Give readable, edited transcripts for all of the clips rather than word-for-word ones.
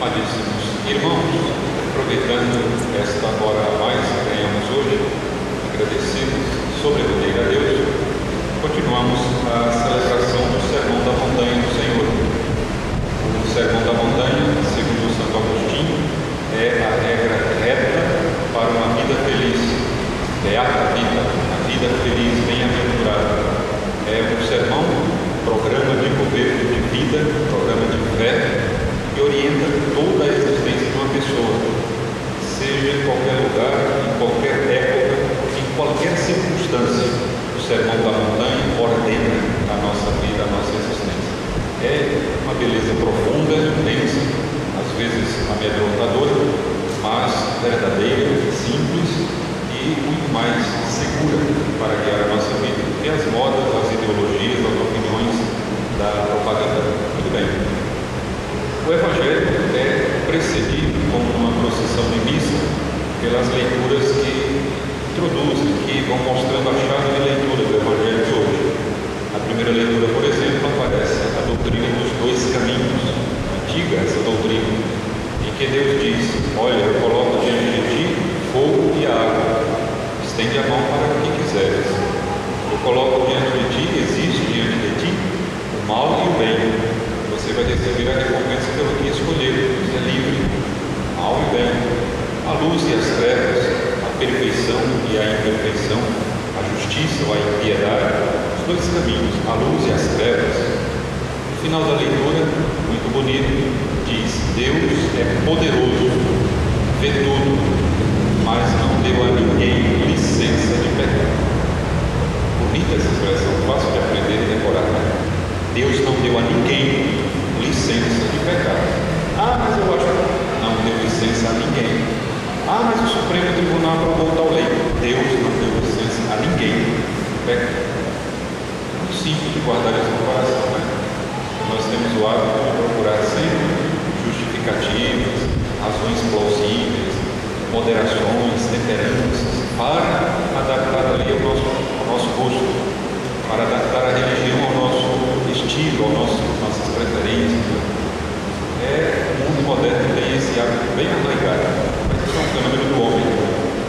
Amadíssimos irmãos, aproveitando esta hora a mais que ganhamos hoje, agradecidos sobretudo a Deus, continuamos a celebração do Sermão da Montanha do Senhor. O Sermão da Montanha, segundo Santo Agostinho, é a regra reta para uma vida feliz. Beata vida, a vida feliz, bem-aventurada. É um sermão, programa de governo de vida, programa de fé, que orienta toda a existência de uma pessoa, seja em qualquer lugar, em qualquer época, em qualquer circunstância. O Sermão da Montanha ordena a nossa vida, a nossa existência. É uma beleza profunda, intensa, às vezes amedrontadora, mas verdadeira, simples e muito mais segura para guiar a nossa vida. E as modas, as ideologias, as opiniões da propaganda. Muito bem. O Evangelho é precedido, como uma procissão de missa, pelas leituras que introduzem, que vão mostrando a chave de leitura do Evangelho de hoje. Na primeira leitura, por exemplo, aparece a doutrina dos dois caminhos, antiga essa doutrina, em que Deus diz: olha, eu coloco diante de ti fogo e água, estende a mão para o que quiseres. Eu coloco diante de ti, existe diante de ti o mal e o bem. Você vai receber a recompensa pelo que escolher. Você é livre, mal e bem, a luz e as trevas, a perfeição e a imperfeição, a justiça ou a impiedade, os dois caminhos, a luz e as trevas. No final da leitura, muito bonito, diz: Deus é poderoso, vê tudo, mas não deu a ninguém licença de pecar. Bonita essa expressão, fácil de aprender e decorar. Deus não deu a ninguém licença de pecar. Ah, mas eu acho que não deu licença a ninguém. Ah, mas o Supremo Tribunal aprovou tal lei. Deus não deu licença a ninguém de pecar. É muito simples de guardar essa comparação, né? Nós temos o hábito de procurar sempre justificativas, razões plausíveis, moderações, temperanças, para adaptar ali ao nosso gosto, para adaptar a religião ao nosso estilo, nossas preferências. O mundo moderno tem esse hábito bem arraigado, mas isso é um fenômeno do homem.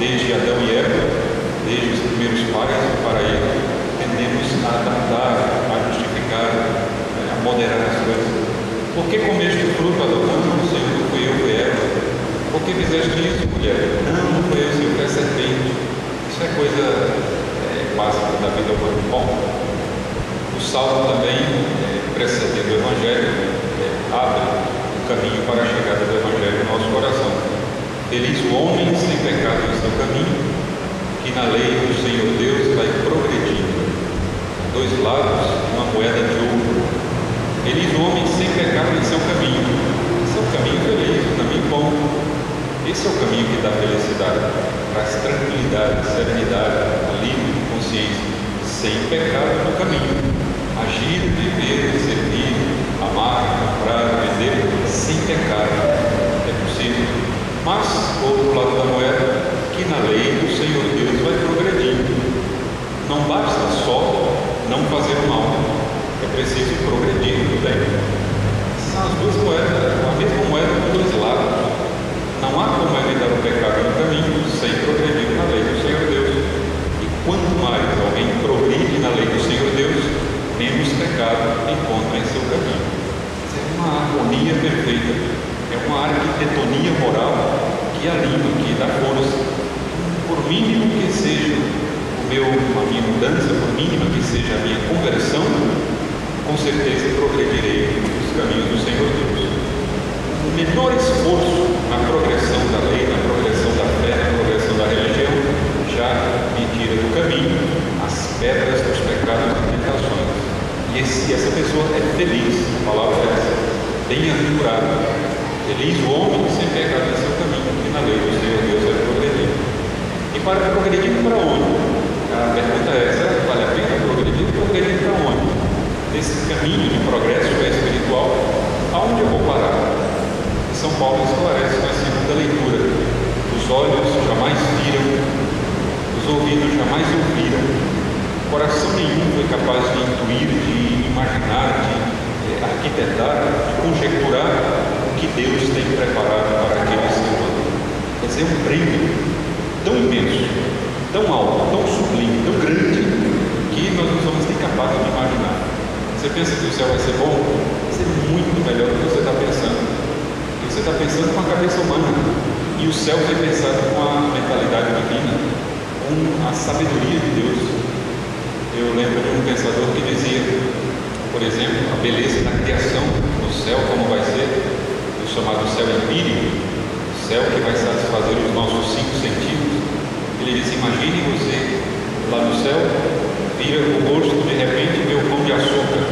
Desde Adão e Eva, desde os primeiros pais do paraíso, tendemos a adaptar, a justificar, a moderar as coisas. Por que comeste o fruto, Adão? Não, Senhor, não fui eu, foi Eva. Por que fizeste isso, mulher? Não foi eu, Senhor, foi a serpente. Isso é coisa básica da vida humana. Bom, o Salmo também, precedendo o Evangelho, abre o caminho para a chegada do Evangelho no nosso coração. Feliz o homem sem pecado em seu caminho, que na lei do Senhor Deus vai progredindo. Dois lados, uma moeda de ouro. Feliz o homem sem pecado em seu caminho. Esse é o caminho feliz, o caminho bom. Esse é o caminho que dá felicidade, traz tranquilidade, serenidade, alívio de consciência, sem pecado no caminho. Agir, viver, servir, amar, comprar, vender, sem pecado. É possível. Mas, outro lado da moeda, que na lei do Senhor Deus vai progredindo. Não basta só não fazer o mal, é preciso progredir no bem. São as duas moedas, a mesma moeda com dois lados. Não há como evitar o pecado no caminho sem progredir na lei do Senhor Deus. E quanto mais alguém progride na lei do Senhor Deus, menos pecado encontra em seu caminho. Isso é uma harmonia perfeita, é uma arquitetonia moral que alinha, que dá força. Por mínimo que seja a minha mudança, por mínima que seja a minha conversão, com certeza progredirei nos caminhos do Senhor Deus. O menor esforço na progressão da lei, na progressão da fé, na progressão da religião, já me tira do caminho as pedras dos pecados e tentações. E essa pessoa é feliz, a palavra é essa, bem-aventurado. Feliz o homem sem pecado em seu caminho, que na lei do Senhor Deus é progredir. E para progredir para onde? A pergunta é: será que vale a pena progredir? Progredir para onde? Nesse caminho de progresso espiritual, aonde eu vou parar? São Paulo esclarece na segunda leitura: os olhos jamais viram, os ouvidos jamais ouviram, coração nenhum foi capaz de intuir, de imaginar, de arquitetar, de conjecturar que Deus tem preparado para aqueles que o amam. Quer dizer, um prêmio tão imenso, tão alto, tão sublime, tão grande, que nós não somos nem capazes de imaginar. Você pensa que o céu vai ser bom? Vai ser muito melhor do que você está pensando. Porque você está pensando com a cabeça humana. E o céu foi pensado com a mentalidade divina, com a sabedoria de Deus. Eu lembro de um pensador que dizia, por exemplo, a beleza da criação do céu, como vai ser, o chamado céu empírico, o céu que vai satisfazer os nossos 5 sentidos. Ele diz: imagine você lá no céu, vira o rosto, de repente vê o pão de açúcar,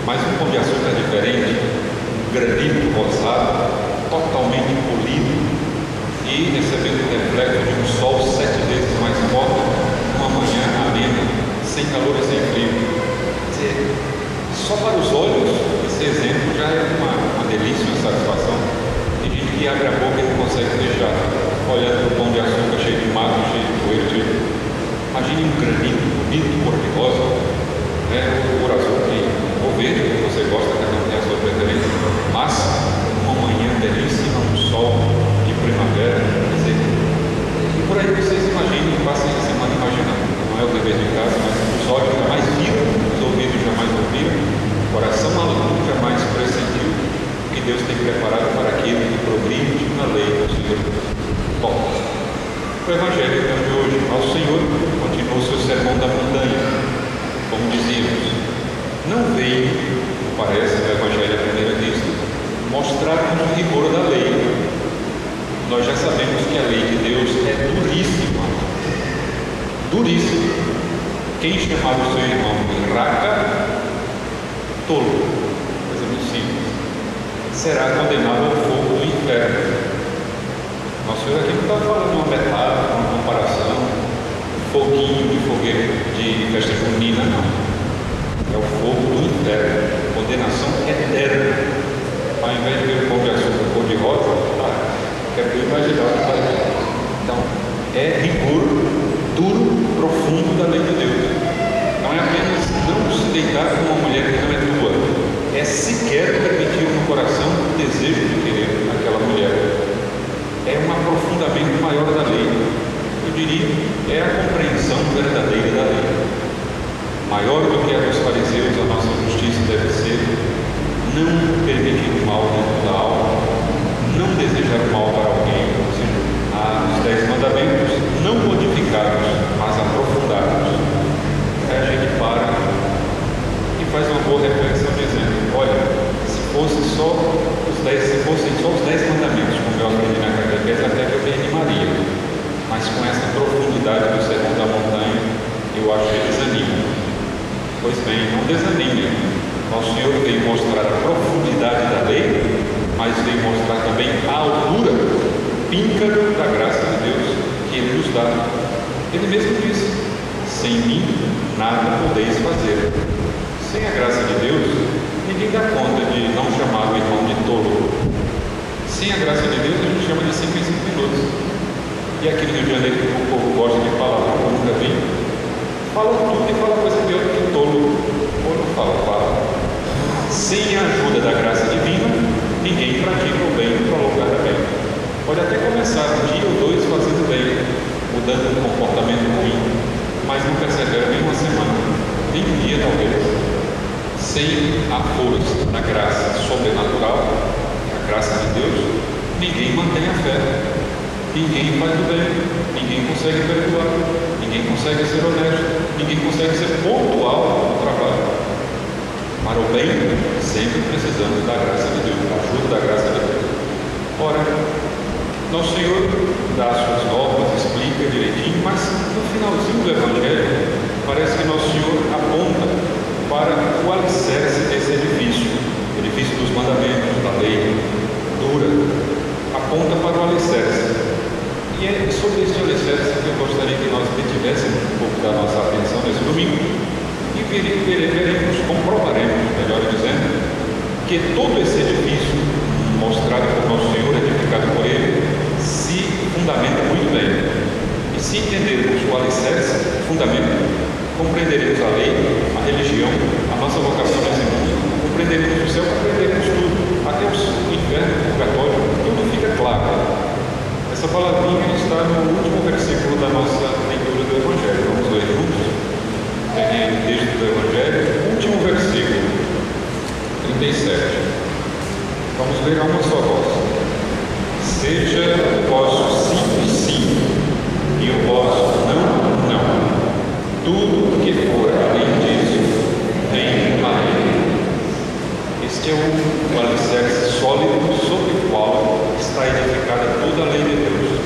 mas um pão de açúcar diferente, um granito rosado, totalmente polido e recebendo o reflexo de um sol 7 vezes mais forte, uma manhã amena, sem calor e sem frio. Quer dizer, só para os olhos, esse exemplo já é uma delícia, uma satisfação. Tem gente que abre a boca e não consegue fechar, olhando para o pão de açúcar cheio de mato, cheio de poeira. Imagine um granito bonito, cor-de-rosa, o cor azul ou verde, que você gosta, cada um tem a sua preferência, mas uma manhã belíssima, um sol de primavera. Quer dizer, e por aí vocês imaginem, passem a semana imaginando. Não é o dever de casa, mas os olhos jamais viram, os ouvidos jamais ouviram, o coração maluco jamais pressentiu o que Deus tem preparado para aquele que progride na lei do Senhor. Bom, o Evangelho então de hoje, nosso Senhor continuou seu sermão da montanha, como dizíamos. Não veio, parece, no Evangelho à primeira vista, mostrar-nos o rigor da lei. Nós já sabemos que a lei de Deus é duríssima. Duríssima. Quem chamar o seu irmão de raca, tolo, coisa muito simples, será condenado ao fogo do inferno. Nosso Senhor aqui não está falando uma metáfora, uma comparação, um foguinho de fogueira de festa junina, não. É o fogo do inferno, condenação eterna. Ao invés de ver o pão de açúcar cor-de-rosa, quero imaginar o que vai ver. Então, é rigor duro, profundo da lei de Deus. Não é apenas não se deitar com uma mulher que não é tua, é sequer permitir no coração o desejo de querer aquela mulher. É um aprofundamento maior da lei. Eu diria, é a compreensão verdadeira da lei. Maior do que a dos fariseus, a nossa justiça deve ser não permitir o mal dentro da alma, não desejar o mal para alguém, ou seja, os 10 mandamentos não modificados, mas aprofundados. Aí a gente para e faz uma boa reflexão dizendo: olha, se fossem só os 10 mandamentos, como eu aprendi na catequese, até que eu me animaria, mas com essa profundidade do sermão da montanha, eu acho que desanima. Pois bem, não desanime. Nosso Senhor veio mostrar a profundidade da lei, mas veio mostrar também a altura píncaro da graça de Deus que Ele nos dá. Ele mesmo disse: sem mim nada podeis fazer. Sem a graça de Deus, ninguém dá conta de não chamar o irmão de tolo. Sem a graça de Deus, a gente chama de 5 em 5 minutos. E aqui no Rio de Janeiro, que o povo gosta de falar, eu nunca vi, fala tudo e fala coisa pior do que tolo. Ou não fala. Sem a ajuda da graça divina, ninguém pratica o bem para o lugar da bem. Pode até começar um dia ou 2 fazendo bem, mudando um comportamento ruim, mas não persevera nem uma semana, nem um dia talvez. Sem a força da graça sobrenatural, a graça de Deus, ninguém mantém a fé, ninguém faz o bem, ninguém consegue perdoar, ninguém consegue ser honesto, ninguém consegue ser pontual no trabalho. Para o bem, sempre precisamos da graça de Deus, da ajuda da graça de Deus. Ora, nosso Senhor dá as suas normas, explica direitinho, mas no finalzinho do Evangelho, parece que nosso Senhor aponta para o alicerce desse edifício dos mandamentos, da lei dura, aponta para o alicerce. E é sobre esse alicerce que eu gostaria que nós detivéssemos um pouco da nossa atenção nesse domingo e veremos, comprovaremos, melhor dizendo, que todo esse edifício mostrado por nosso Senhor, edificado por Ele, se fundamenta muito bem. E se entendermos o alicerce, fundamento, compreenderemos a lei, a religião, a nossa vocação nesse mundo, compreenderemos o céu, compreenderemos tudo, até o inferno, o ler a uma só voz. Seja o vosso sim, sim, e o vosso não, não. Tudo que for além disso, vem a lei. Este é o alicerce sólido sobre o qual está edificada toda a lei de Deus.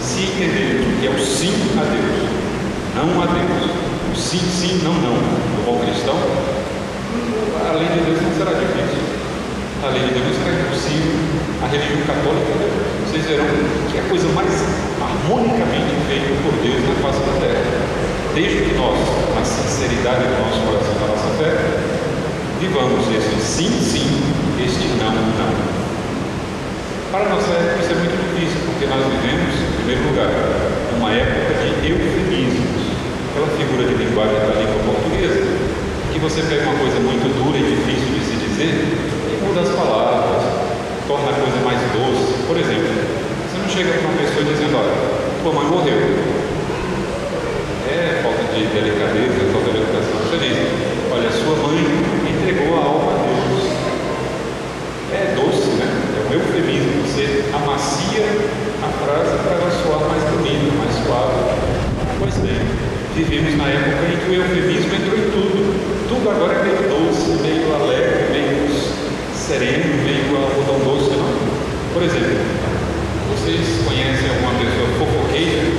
Se entendermos que é o sim a Deus, não a Deus, o sim, sim, não, não, do bom cristão, a lei de Deus não será difícil. A lei de Deus será impossível. A religião católica, vocês verão que é a coisa mais harmonicamente feita por Deus na face da terra. Desde que nós, na sinceridade do nosso coração, da nossa fé, vivamos este sim, sim, este não, não. Para nós isso é muito difícil, porque nós vivemos, em primeiro lugar, uma época de eufemismos, aquela figura de linguagem da língua portuguesa, que você pega uma coisa muito dura e difícil de se dizer e muda as palavras, torna a coisa mais doce. Por exemplo, você não chega para uma pessoa dizendo: olha, tua mãe morreu. É falta de delicadeza, falta de educação. Você diz: olha, sua mãe entregou a alma a Deus. É doce, né? É um eufemismo. Você amacia a frase para ela soar mais bonita, mais suave. Pois bem, vivemos na época em que o eufemismo entrou em tudo. Tudo agora é meio doce, meio alegre, meio sereno, meio algodão doce, não? Por exemplo, vocês conhecem alguma pessoa fofoqueira?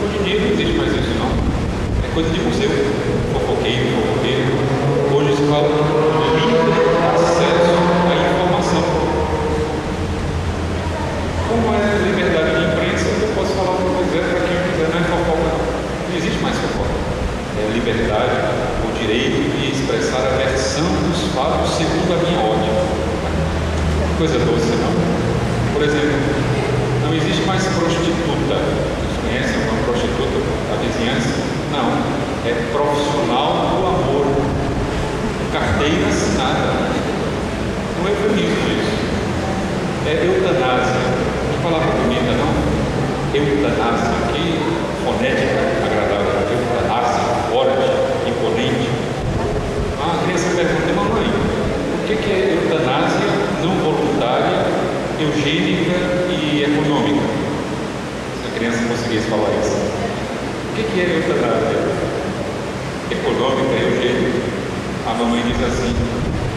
Hoje em dia não existe mais isso, não. É coisa de museu. Fofoqueiro, fofoqueiro. Hoje se fala de livre acesso à informação. Como é liberdade de imprensa, eu posso falar o que eu quiser para quem eu quiser, não é fofoca, não. Não existe mais fofoca. É liberdade, o direito de expressar a versão dos fatos segundo a minha ótica. Coisa doce, não? Por exemplo, não existe mais prostituta. Vocês conhecem uma prostituta da vizinhança? Não. É profissional do amor. Carteira assinada. Não é eufemismo isso. É eutanásia. Que palavra bonita, não? Eutanásia. Que fonética agradável. Eutanásia. Forte, imponente. A criança pergunta: mamãe, o que é eutanásia não voluntária, eugênica e econômica? Se a criança conseguisse falar isso. O que é eutanásia? Econômica, eugênica. A mamãe diz assim: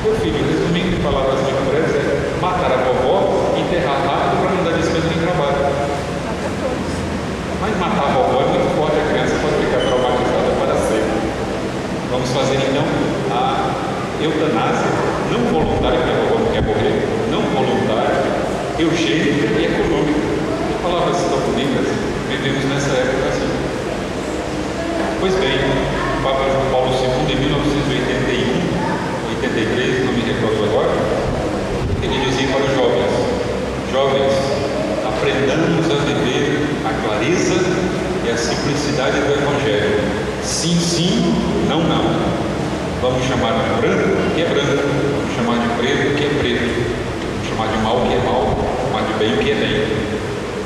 meu filho, resumindo em palavras muito breves, é matar a vovó, enterrar rápido para não dar despesa de trabalho. Mas matar a vovó é muito forte, a criança pode ficar traumatizada para sempre. Vamos fazer então a eutanásia não voluntária, que a vovó não quer morrer, não voluntária, eugênica e econômica. Que palavras tão bonitas. Vivemos nessa época assim. Pois bem, o Papa João Paulo II, em 1981, 83, não me recordo agora, ele dizia para os jovens: jovens, aprendamos a viver a clareza e a simplicidade do Evangelho. Sim, sim, não, não. Vamos chamar de branco, que é branco. Vamos chamar de preto, que é preto. Vamos chamar de mal, que é mal. Vamos chamar de bem, que é bem.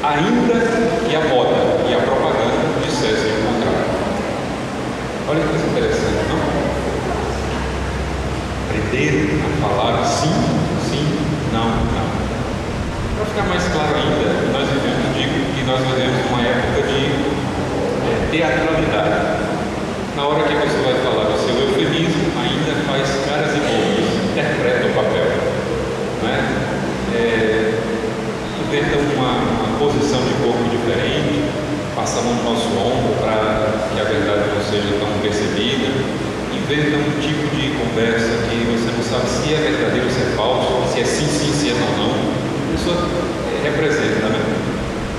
Ainda que a moda e a propaganda dissessem o contrário. Olha que coisa interessante, não? Aprender a falar sim, sim, não, não. Para ficar mais claro ainda, nós vivemos uma época de teatralidade. Na hora que a pessoa vai falar do seu eufemismo, ainda faz caras e bocas, interpreta o papel, não é? Inventa uma posição de corpo diferente, passa a mão no nosso ombro para que a verdade não seja tão percebida, inventa um tipo de conversa que você não sabe se é verdadeiro, se é falso, se é sim, sim, se é não, não. A pessoa representa, né?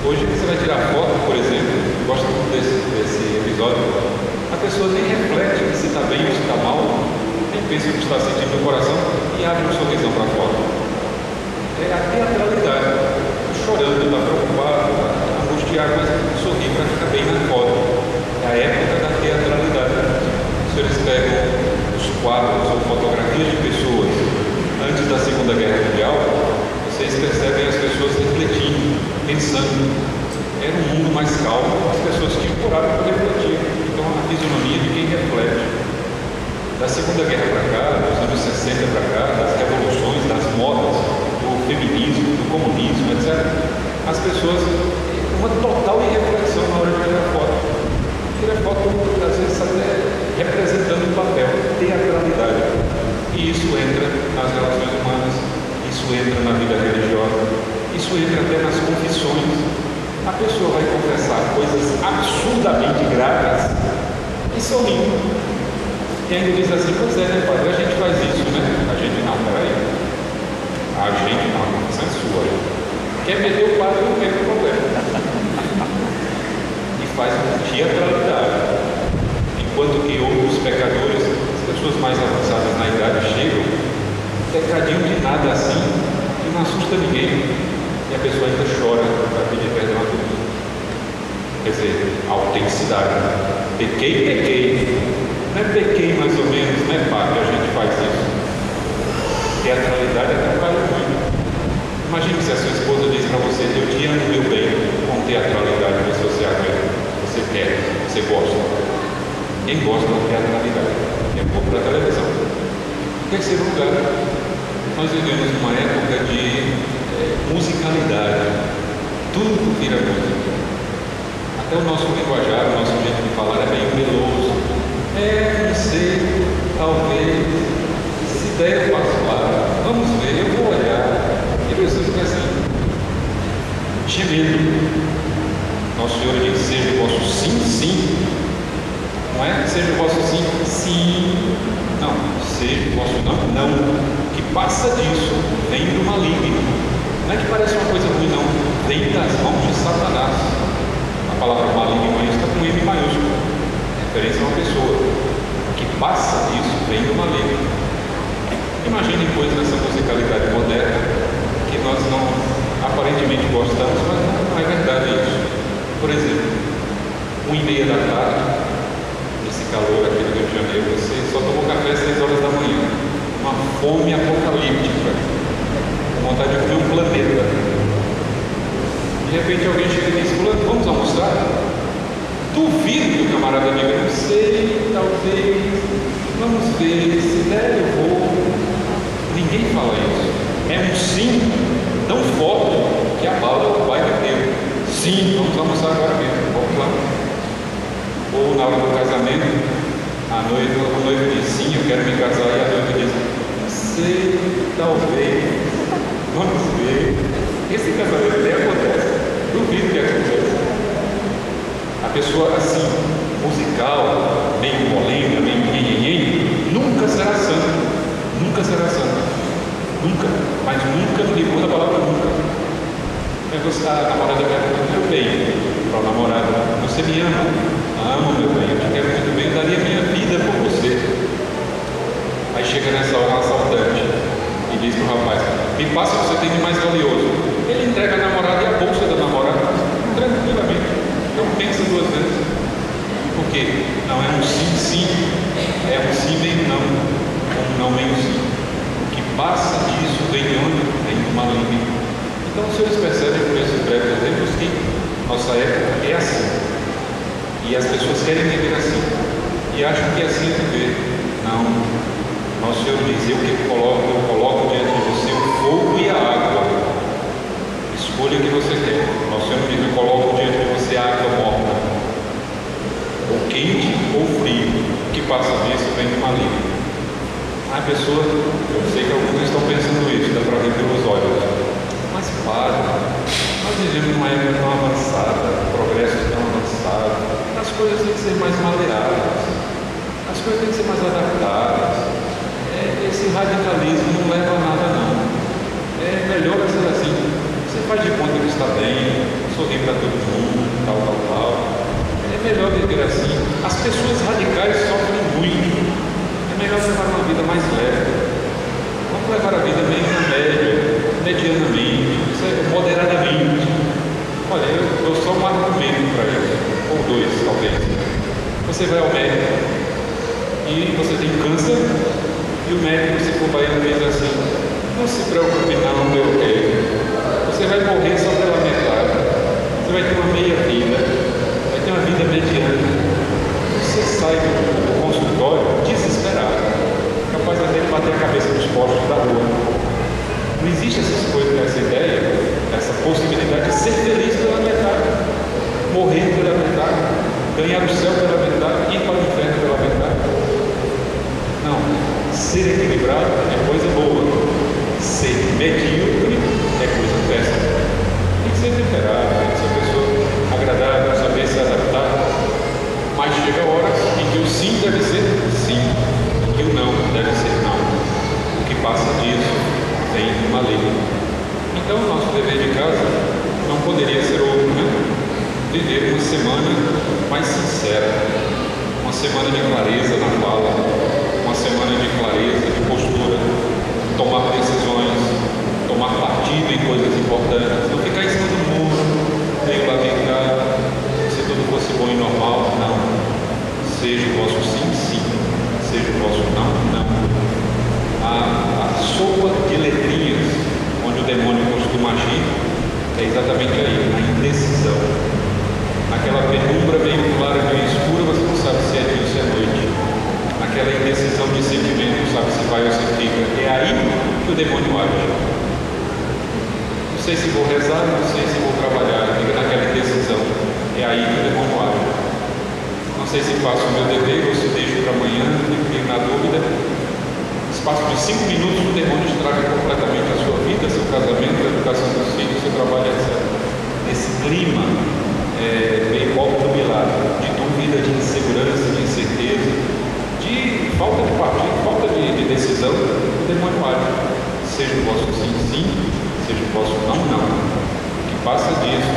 Hoje você vai tirar foto, por exemplo, eu gosto muito desse episódio, a pessoa nem reflete se está bem ou se está mal, nem pensa o que está sentindo no coração e abre um sorrisão para fora. É a teatralidade. Está chorando, está preocupado, está angustiado, mas sorrir para ficar bem na foto. É a época da teatralidade. Os senhores pegam os quadros ou fotografias de pessoas antes da Segunda Guerra Mundial, vocês percebem as pessoas refletindo, pensando. Era um mundo mais calmo, as pessoas tinham coragem para refletir. Então, a fisionomia de quem reflete. Da Segunda Guerra para cá, dos anos 60 para cá, das revoluções, das modas, do feminismo, do comunismo, etc., as pessoas uma total irreflexão na hora de tirar foto. Tira foto, às vezes, até representando o papel, teatralidade. E isso entra nas relações humanas, isso entra na vida religiosa, isso entra até nas confissões. A pessoa vai confessar coisas absurdamente graves e sorrindo. E ainda diz assim: pois é, né, padre? A gente faz isso, né? A gente não, peraí. A gente não, a confissão é sua. Quer meter o padre, não quer problema. E faz uma teatralidade. Enquanto que outros pecadores, as pessoas mais avançadas na idade, chegam, pecadinho de nada assim, que não assusta ninguém. E a pessoa ainda chora para pedir perdão a Deus. Quer dizer, autenticidade. Pequei. Não é pequei mais ou menos, não é pá que a gente faz isso. Teatralidade atrapalha muito. Imagine se a sua esposa diz para você: eu te amo, meu bem, com teatralidade, mas você aguenta, você quer, você gosta. Quem gosta da teatralidade é bom para a televisão. Em terceiro lugar, nós vivemos uma época de musicalidade. Tudo vira música. Até o nosso linguajar, o nosso jeito de falar é meio meloso. Não sei, talvez, se der eu passo lá, vamos ver, eu vou olhar. E a pessoa fica assim, gemendo. Nosso Senhor diz: seja o vosso sim, sim. Não é seja o vosso sim, sim. Não, seja o vosso não, não. O que passa disso vem do maligno. Não é que parece uma coisa ruim, não. Vem das mãos de Satanás. A palavra maligno aí está com M maiúsculo. Referência a uma pessoa. O que passa disso vem do maligno. Imagine, pois, nessa musicalidade moderna, que nós não aparentemente gostamos, mas não é verdade isso. Por exemplo, 1h30 da tarde, esse calor aqui no Rio de Janeiro, você só tomou café às 6 horas da manhã. Uma fome apocalíptica. Com vontade de comer um planeta. De repente alguém chega e diz: fulano, vamos almoçar? Duvido que o camarada diga: não sei, talvez, vamos ver, se der eu vou. Ninguém fala isso. É um sim tão forte que abala o bairro inteiro. Sim, vamos almoçar agora mesmo, vamos lá. Ou na hora do casamento, o noivo diz: sim, eu quero me casar, e a noiva diz: não sei, talvez, vamos ver. Esse casamento nem acontece, duvido que aconteça. A pessoa assim, musical, meio molenga, meio nhenhenhen, nunca será santa. Nunca será santa. Nunca. Mas nunca no rigor da palavra nunca. A namorada pergunta: meu bem, para o namorado: você me ama? Amo, meu bem, eu te quero muito bem, daria minha vida por você. Aí chega nessa hora assaltante e diz para o rapaz: me passa o que você tem de mais valioso. Ele entrega a namorada e a bolsa da namorada, tranquilamente. Não pensa duas vezes. Por quê? Não é um sim, sim. É um sim meio não. Um não meio sim. O que passa disso vem de onde? Vem do maligno. Então os senhores percebem por esses breves exemplos que nossa época é assim. E as pessoas querem viver assim. E acham que assim é viver. Não. Nosso Senhor diz: eu coloco diante de você o fogo e a água. Escolha o que você quer. Nosso Senhor diz: eu coloco diante de você a água morta. Ou quente ou frio. O que passa disso vem do maligno. A pessoa, eu sei que alguns estão pensando isso, dá para ver pelos olhos. Mas para, nós vivemos numa época tão avançada, progresso tão avançado, as coisas têm que ser mais maleáveis, as coisas têm que ser mais adaptadas. Esse radicalismo não leva a nada não. É melhor ser assim. Você faz de conta que está bem, sorri para todo mundo, tal. É melhor viver assim. As pessoas radicais sofrem muito. É melhor levar uma vida mais leve. Vamos levar a vida meio na média, medianamente, moderadamente. Olha, eu só um argumento para isso, ou dois talvez. Você vai ao médico e você tem câncer, e o médico, se for baiano, diz assim: não se preocupe não, meu bem, você vai morrer só pela metade, você vai ter uma meia vida, vai ter uma vida mediana. Você sai do consultório desesperado, capaz até de bater a cabeça nos postos da rua. Não existe essas coisas, ganhar o céu pela verdade, ir para o inferno pela verdade. Não, ser equilibrado é coisa boa, ser medíocre é coisa péssima. Tem que ser temperado, tem que ser uma pessoa agradável, saber se adaptar, mas chega a hora em que o sim deve ser sim, e que o não deve ser não. O que passa disso vem uma lei. Então o nosso dever de casa não poderia ser outro, né? Viver uma semana mais sincera, uma semana de clareza na fala, uma semana de clareza, de postura, tomar decisões, tomar partido em coisas importantes, não ficar em cima do muro, meio lá vem cá, se tudo fosse bom e normal. Não. Seja o vosso sim, sim, seja o vosso não, não. A sopa de letrinhas onde o demônio costuma agir é exatamente aí, na indecisão. Naquela penumbra meio clara, meio escura, você não sabe se é dia ou se é noite. Naquela indecisão de sentimento, não sabe se vai ou se fica. É aí que o demônio age. Não sei se vou rezar, não sei se vou trabalhar, fica naquela indecisão. É aí que o demônio age. Não sei se faço o meu dever ou se deixo para amanhã, fico na dúvida. Espaço de 5 minutos, o demônio estraga completamente a sua vida, seu casamento, a educação dos filhos, seu trabalho, etc. Nesse clima meio obnubilado, de dúvida, de insegurança, de incerteza, de falta de partido, falta de decisão, o demônio age. Seja o vosso sim, sim, seja o vosso não, não. O que passa disso